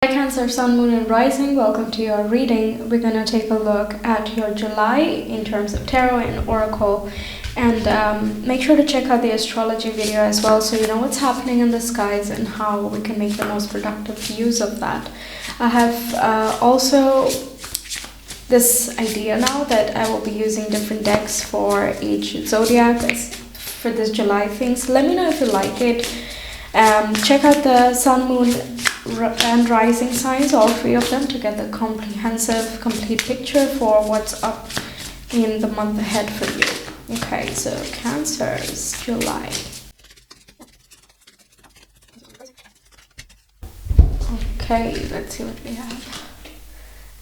Hi Cancer, Sun, Moon and Rising, welcome to your reading. We're going to take a look at your July in terms of tarot and oracle, and make sure to check out the astrology video as well so you know what's happening in the skies and how we can make the most productive use of that. I have also this idea now that I will be using different decks for each zodiac for this July thing, so let me know if you like it. Check out the Sun, Moon and Rising signs, all three of them, to get the complete picture for what's up in the month ahead for you. Okay, so Cancer's July. Okay, let's see what we have.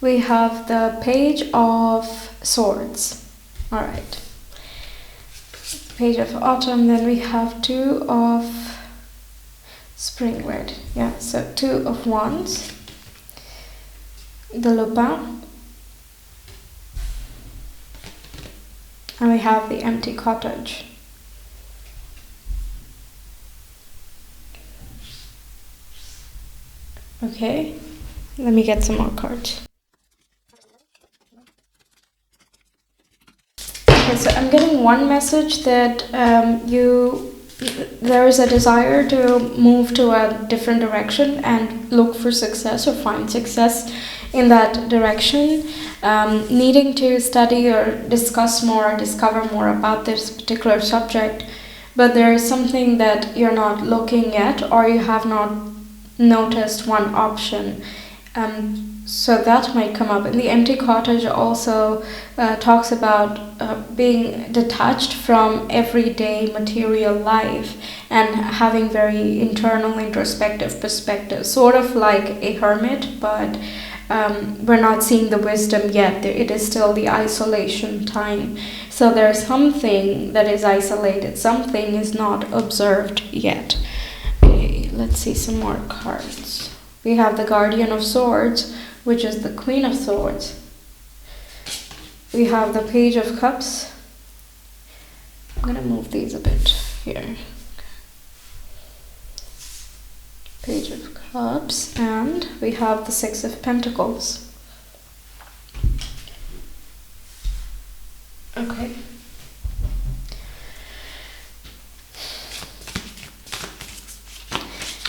We have the Page of Swords. Alright. Page of Autumn, then we have Two of Spring red, yeah, so Two of Wands, the Lupin, and we have the Empty Cottage. Okay, let me get some more cards. Okay, so I'm getting one message that there is a desire to move to a different direction and look for success or find success in that direction, needing to study or discuss more or discover more about this particular subject, but there is something that you're not looking at or you have not noticed one option. So that might come up. And the Empty Cottage also talks about being detached from everyday material life and having very internal, introspective perspective, sort of like a hermit, but we're not seeing the wisdom yet. It is still the isolation time. So there's something that is isolated, something is not observed yet. Okay, let's see some more cards. We have the Guardian of Swords, which is the Queen of Swords. We have the Page of Cups. I'm going to move these a bit here. Page of Cups, and we have the Six of Pentacles. Okay.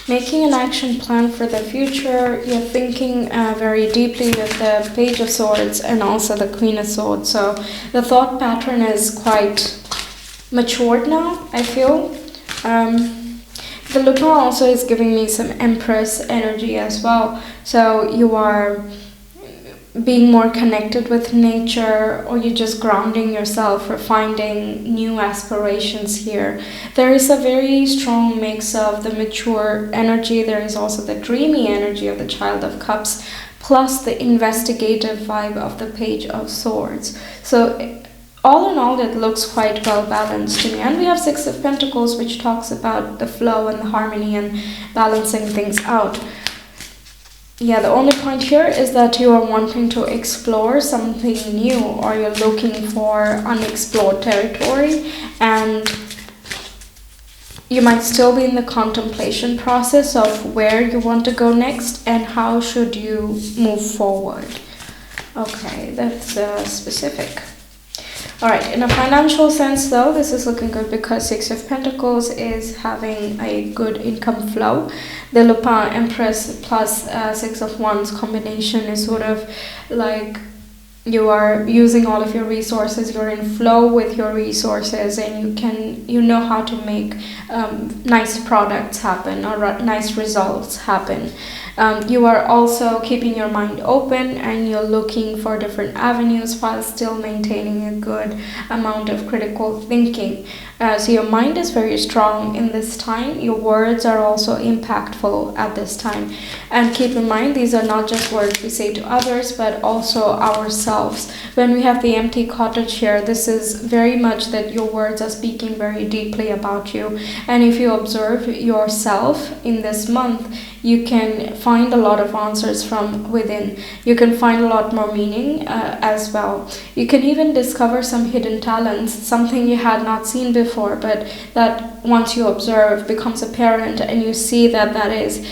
Making an action plan for the future, you're thinking very deeply with the Page of Swords and also the Queen of Swords. So the thought pattern is quite matured now, I feel. The Lupin also is giving me some Empress energy as well. So you are being more connected with nature, or you're just grounding yourself or finding new aspirations here. There is a very strong mix of the mature energy. There is also the dreamy energy of the Child of Cups, plus the investigative vibe of the Page of Swords. So all in all, it looks quite well balanced to me. And we have Six of Pentacles, which talks about the flow and the harmony and balancing things out. Yeah, the only point here is that you are wanting to explore something new, or you're looking for unexplored territory, and you might still be in the contemplation process of where you want to go next and how should you move forward. Okay, that's specific. Alright, in a financial sense though, this is looking good because Six of Pentacles is having a good income flow. The Lupin Empress plus Six of Wands combination is sort of like you are using all of your resources, you're in flow with your resources, and you know how to make nice products happen or nice results happen. You are also keeping your mind open and you're looking for different avenues while still maintaining a good amount of critical thinking. So your mind is very strong in this time. Your words are also impactful at this time. And keep in mind, these are not just words we say to others, but also ourselves. When we have the Empty Cottage here, this is very much that your words are speaking very deeply about you. And if you observe yourself in this month, you can find a lot of answers from within. You can find a lot more meaning as well. You can even discover some hidden talents, something you had not seen before, but that once you observe becomes apparent, and you see that that is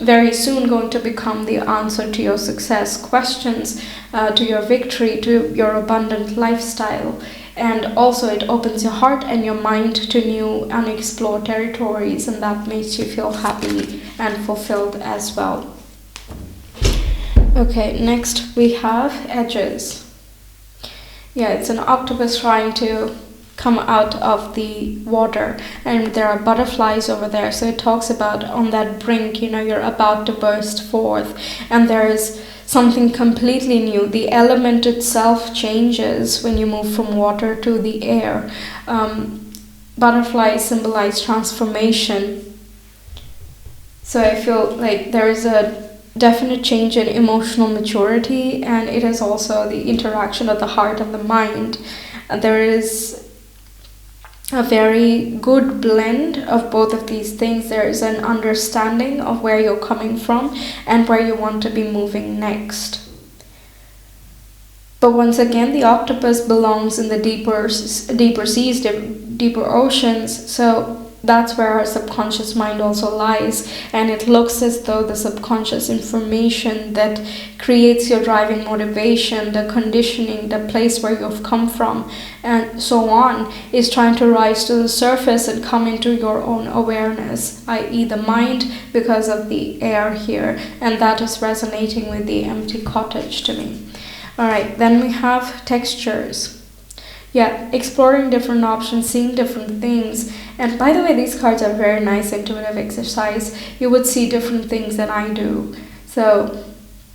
very soon going to become the answer to your success questions, to your victory, to your abundant lifestyle. And also it opens your heart and your mind to new unexplored territories, and that makes you feel happy and fulfilled as well. Okay, next we have edges. Yeah, it's an octopus trying to come out of the water, and there are butterflies over there. So it talks about on that brink, you're about to burst forth, and there is something completely new. The element itself changes when you move from water to the air. Butterflies symbolize transformation. So I feel like there is a definite change in emotional maturity, and it is also the interaction of the heart and the mind. There is a very good blend of both of these things. There is an understanding of where you're coming from and where you want to be moving next. But once again, the octopus belongs in the deeper seas, deeper oceans. So that's where our subconscious mind also lies, and it looks as though the subconscious information that creates your driving motivation, the conditioning, the place where you've come from, and so on, is trying to rise to the surface and come into your own awareness, i.e. the mind, because of the air here, and that is resonating with the empty cottage to me. Alright, then we have textures. Yeah, exploring different options, seeing different things. And by the way, these cards are very nice intuitive exercise. You would see different things than I do. So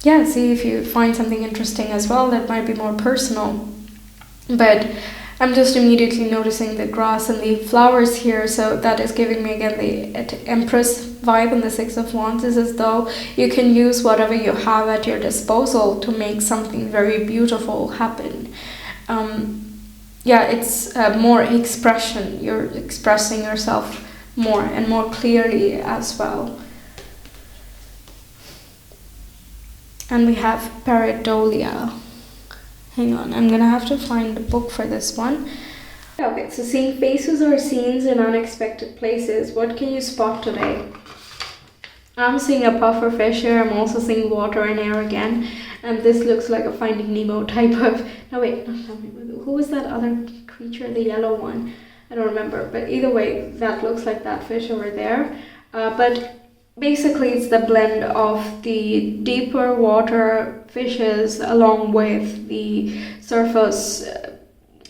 yeah, see if you find something interesting as well that might be more personal. But I'm just immediately noticing the grass and the flowers here. So that is giving me again the Empress vibe, and the Six of Wands is as though you can use whatever you have at your disposal to make something very beautiful happen. Yeah, it's more expression. You're expressing yourself more and more clearly as well. And we have Pareidolia. Hang on, I'm gonna have to find the book for this one. Okay, so seeing faces or scenes in unexpected places. What can you spot today? I'm seeing a puffer fish here. I'm also seeing water and air again. And this looks like a Finding Nemo type of... No, wait. Who was that other creature? The yellow one. I don't remember. But either way, that looks like that fish over there. But basically, it's the blend of the deeper water fishes along with the surface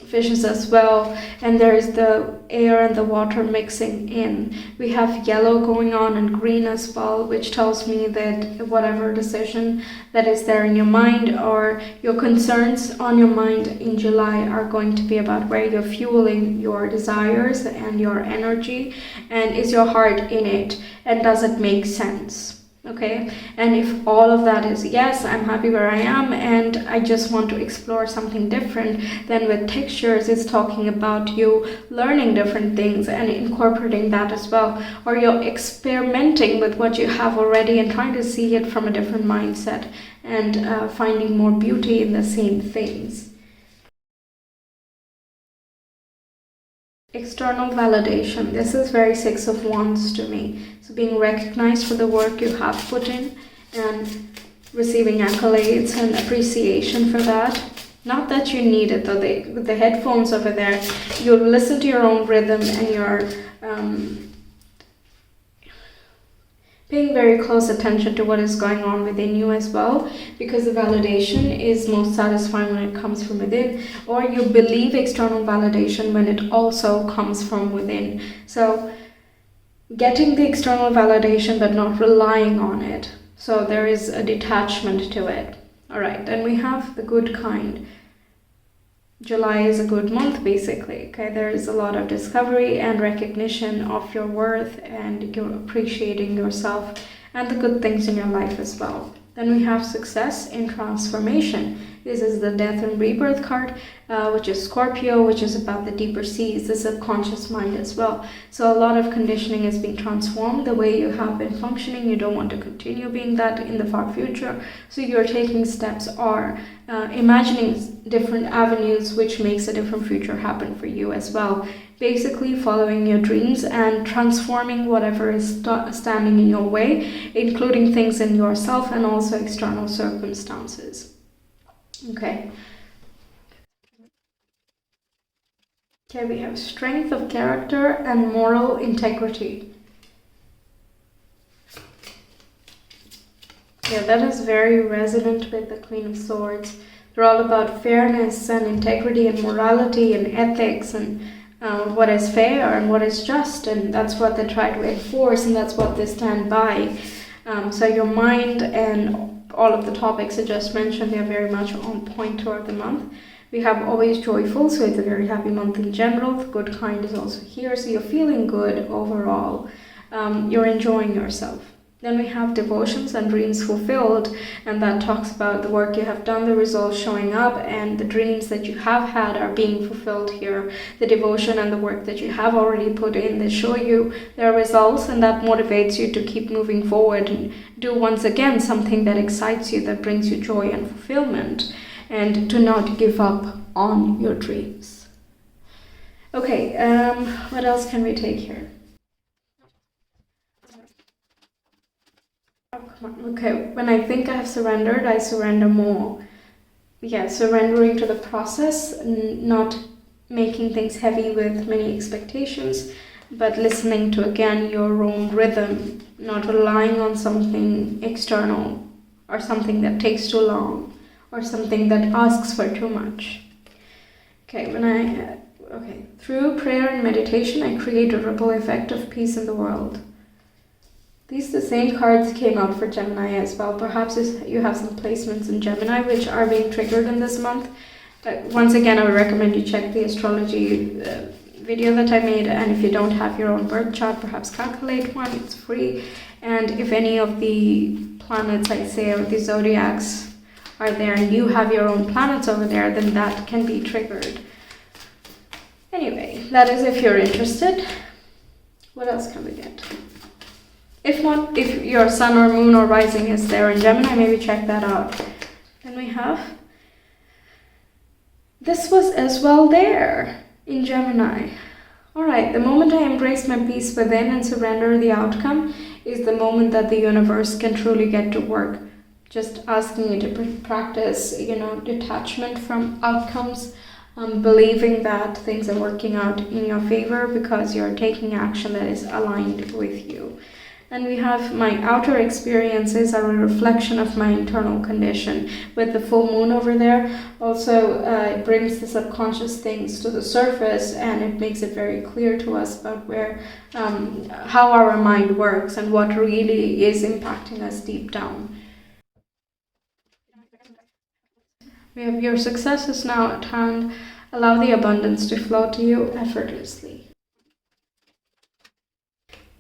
fishes as well, and there is the air and the water mixing in. We have yellow going on and green as well, which tells me that whatever decision that is there in your mind or your concerns on your mind in July are going to be about where you're fueling your desires and your energy, and is your heart in it, and does it make sense? Okay, and if all of that is yes, I'm happy where I am and I just want to explore something different, then with textures it's talking about you learning different things and incorporating that as well, or you're experimenting with what you have already and trying to see it from a different mindset and finding more beauty in the same things. External validation. This is very Six of Wands to me. So being recognized for the work you have put in and receiving accolades and appreciation for that. Not that you need it though. With the headphones over there, you'll listen to your own rhythm and you're paying very close attention to what is going on within you as well, because the validation is most satisfying when it comes from within, or you believe external validation when it also comes from within. So getting the external validation but not relying on it. So there is a detachment to it. All right, then we have the good kind. July is a good month basically. Okay, there is a lot of discovery and recognition of your worth, and you're appreciating yourself and the good things in your life as well. Then we have success in transformation. This is the Death and Rebirth card, which is Scorpio, which is about the deeper seas, the subconscious mind as well. So a lot of conditioning is being transformed. The way you have been functioning, you don't want to continue being that in the far future. So you're taking steps or imagining different avenues which makes a different future happen for you as well. Basically following your dreams and transforming whatever is standing in your way, including things in yourself and also external circumstances. Okay. Okay, we have strength of character and moral integrity. Yeah, that is very resonant with the Queen of Swords. They're all about fairness and integrity and morality and ethics and what is fair and what is just, and that's what they try to enforce, and that's what they stand by. So your mind and all of the topics I just mentioned, they're very much on point throughout the month. We have always joyful, so it's a very happy month in general. The good kind is also here, so you're feeling good overall. You're enjoying yourself. Then we have devotions and dreams fulfilled, and that talks about the work you have done, the results showing up, and the dreams that you have had are being fulfilled here. The devotion and the work that you have already put in, they show you their results, and that motivates you to keep moving forward and do once again something that excites you, that brings you joy and fulfillment, and to not give up on your dreams. Okay, what else can we take here? Okay, when I think I have surrendered, I surrender more. Yeah, surrendering to the process, not making things heavy with many expectations, but listening to, again, your own rhythm, not relying on something external or something that takes too long or something that asks for too much. Okay, through prayer and meditation, I create a ripple effect of peace in the world. These the same cards came out for Gemini as well. Perhaps you have some placements in Gemini which are being triggered in this month. Once again, I would recommend you check the astrology video that I made, and if you don't have your own birth chart, perhaps calculate one. It's free. And if any of the planets, I say, or the zodiacs are there and you have your own planets over there, then that can be triggered. Anyway, that is if you're interested. What else can we get? If not, if your sun or moon or rising is there in Gemini, maybe check that out. Then we have, this was as well there in Gemini. Alright, the moment I embrace my peace within and surrender the outcome is the moment that the universe can truly get to work. Just asking you to practice, detachment from outcomes, believing that things are working out in your favor because you're taking action that is aligned with you. And we have my outer experiences are a reflection of my internal condition. With the full moon over there, also it brings the subconscious things to the surface, and it makes it very clear to us about how our mind works and what really is impacting us deep down. We have your success is now at hand. Allow the abundance to flow to you effortlessly.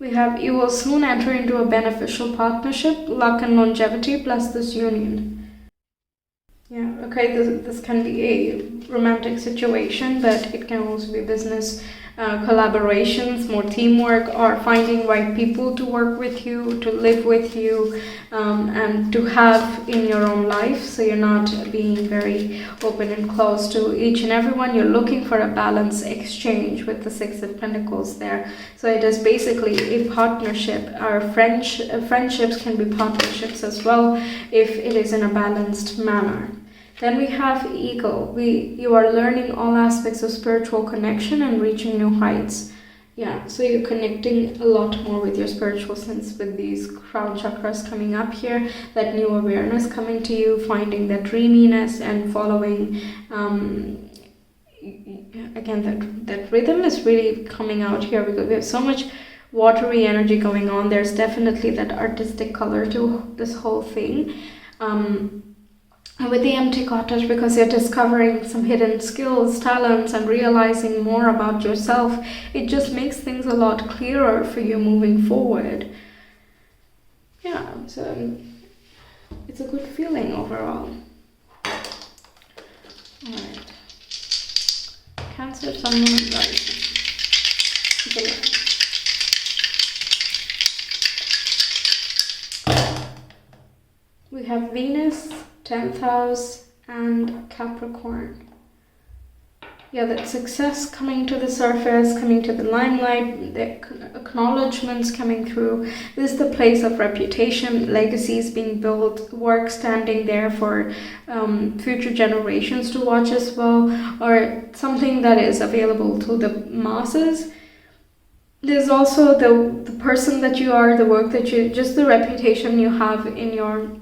We have, you will soon enter into a beneficial partnership, luck and longevity plus this union. Yeah, okay, this can be a romantic situation, but it can also be business collaborations, more teamwork, or finding right people to work with you, to live with you, and to have in your own life, so you're not being very open and close to each and everyone. You're looking for a balanced exchange with the Six of Pentacles there. So it is basically a partnership. Our friendships can be partnerships as well if it is in a balanced manner. Then we have Eagle. You are learning all aspects of spiritual connection and reaching new heights. Yeah, so you're connecting a lot more with your spiritual sense with these crown chakras coming up here, that new awareness coming to you, finding that dreaminess and following, again, that rhythm is really coming out here because we have so much watery energy going on. There's definitely that artistic color to this whole thing. With the empty cottage, because you're discovering some hidden skills, talents, and realizing more about yourself, it just makes things a lot clearer for you moving forward. Yeah, so it's a good feeling overall. Cancer, Sun, Moon, and Rising. We have Venus, 10th house, and Capricorn. Yeah, that success coming to the surface, coming to the limelight, the acknowledgements coming through. This is the place of reputation, legacies being built, work standing there for future generations to watch as well, or something that is available to the masses. There's also the person that you are, the work that you, just the reputation you have in your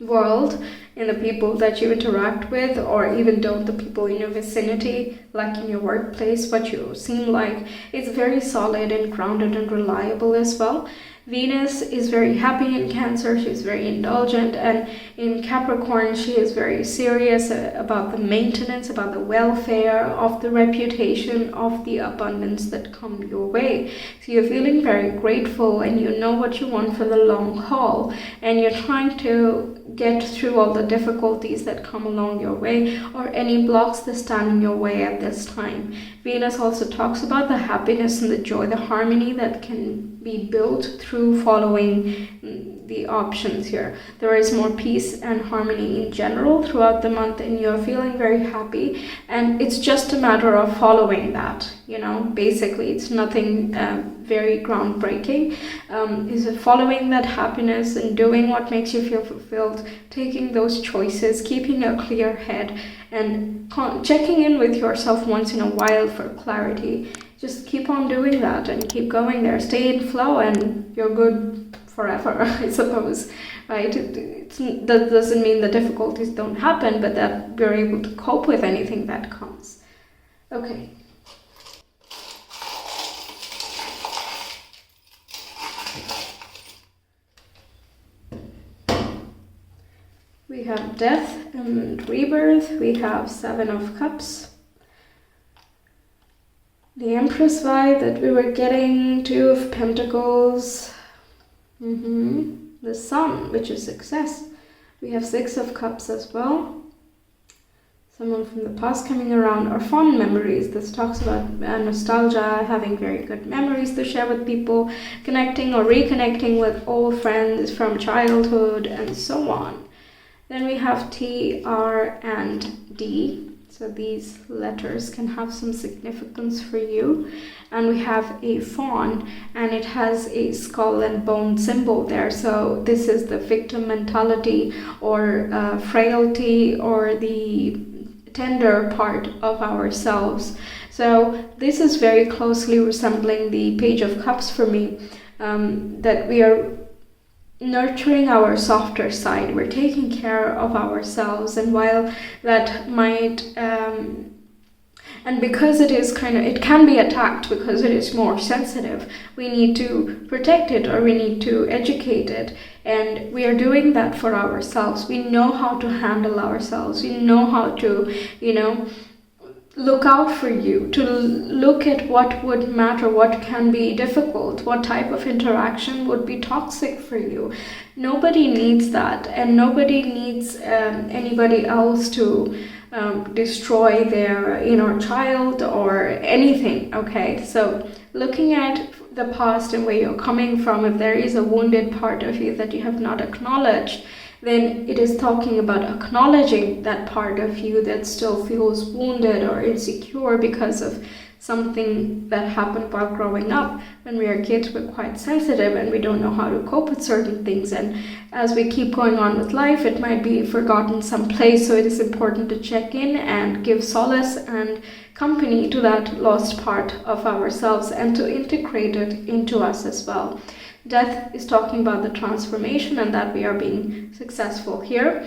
world, in the people that you interact with, or even don't, the people in your vicinity, like in your workplace, what you seem like. It's very solid and grounded and reliable as well. Venus is very happy in Cancer, she's very indulgent, and in Capricorn she is very serious about the maintenance, about the welfare of the reputation, of the abundance that come your way. So you're feeling very grateful, and you know what you want for the long haul, and you're trying to get through all the difficulties that come along your way, or any blocks that stand in your way at this time. Venus also talks about the happiness and the joy, the harmony that can be built through following the options here. There is more peace and harmony in general throughout the month, and you're feeling very happy, and it's just a matter of following that, you know. Basically, it's nothing very groundbreaking. Is following that happiness and doing what makes you feel fulfilled, taking those choices, keeping a clear head, and checking in with yourself once in a while for clarity. Just keep on doing that and keep going there. Stay in flow and you're good forever, I suppose, right? That doesn't mean the difficulties don't happen, but that we're able to cope with anything that comes. Okay. We have death and rebirth. We have 7 of Cups. The Empress vibe that we were getting, 2 of Pentacles. The Sun, which is success. We have 6 of Cups as well. Someone from the past coming around, or fond memories. This talks about nostalgia, having very good memories to share with people, connecting or reconnecting with old friends from childhood, and so on. Then we have T, R, and D. So these letters can have some significance for you. And we have a fawn, and it has a skull and bone symbol there. So this is the victim mentality, or frailty, or the tender part of ourselves. So this is very closely resembling the Page of Cups for me, that we are nurturing our softer side. We're taking care of ourselves, and while that might and because it is it can be attacked because it is more sensitive, we need to protect it, or we need to educate it, and we are doing that for ourselves. We know how to handle ourselves. We know how to, look out for you, to look at what would matter, what can be difficult, what type of interaction would be toxic for you. Nobody needs that, and nobody needs anybody else to destroy their inner child or anything, okay? So looking at the past and where you're coming from, if there is a wounded part of you that you have not acknowledged, then it is talking about acknowledging that part of you that still feels wounded or insecure because of something that happened while growing up. When we are kids, we're quite sensitive and we don't know how to cope with certain things. And as we keep going on with life, it might be forgotten someplace. So it is important to check in and give solace and company to that lost part of ourselves, and to integrate it into us as well. Death is talking about the transformation, and that we are being successful here.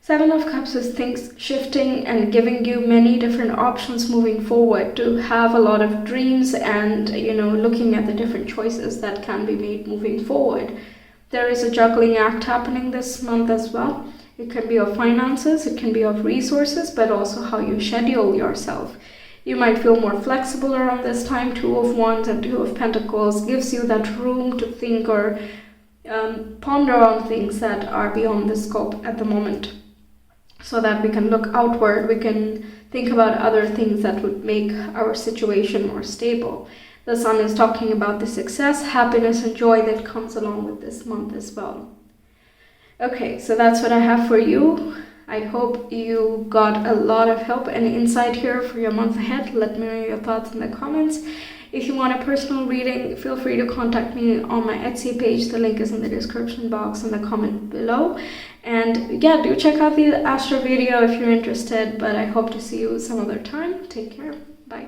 7 of Cups is things shifting and giving you many different options moving forward, to have a lot of dreams and, looking at the different choices that can be made moving forward. There is a juggling act happening this month as well. It can be of finances, it can be of resources, but also how you schedule yourself. You might feel more flexible around this time. 2 of Wands and 2 of Pentacles gives you that room to think or ponder on things that are beyond the scope at the moment. so that we can look outward, we can think about other things that would make our situation more stable. The Sun is talking about the success, happiness, and joy that comes along with this month as well. Okay, so that's what I have for you. I hope you got a lot of help and insight here for your month ahead. Let me know your thoughts in the comments. If you want a personal reading, feel free to contact me on my Etsy page. The link is in the description box and the comment below. And yeah, do check out the astro video if you're interested, but I hope to see you some other time. Take care. Bye.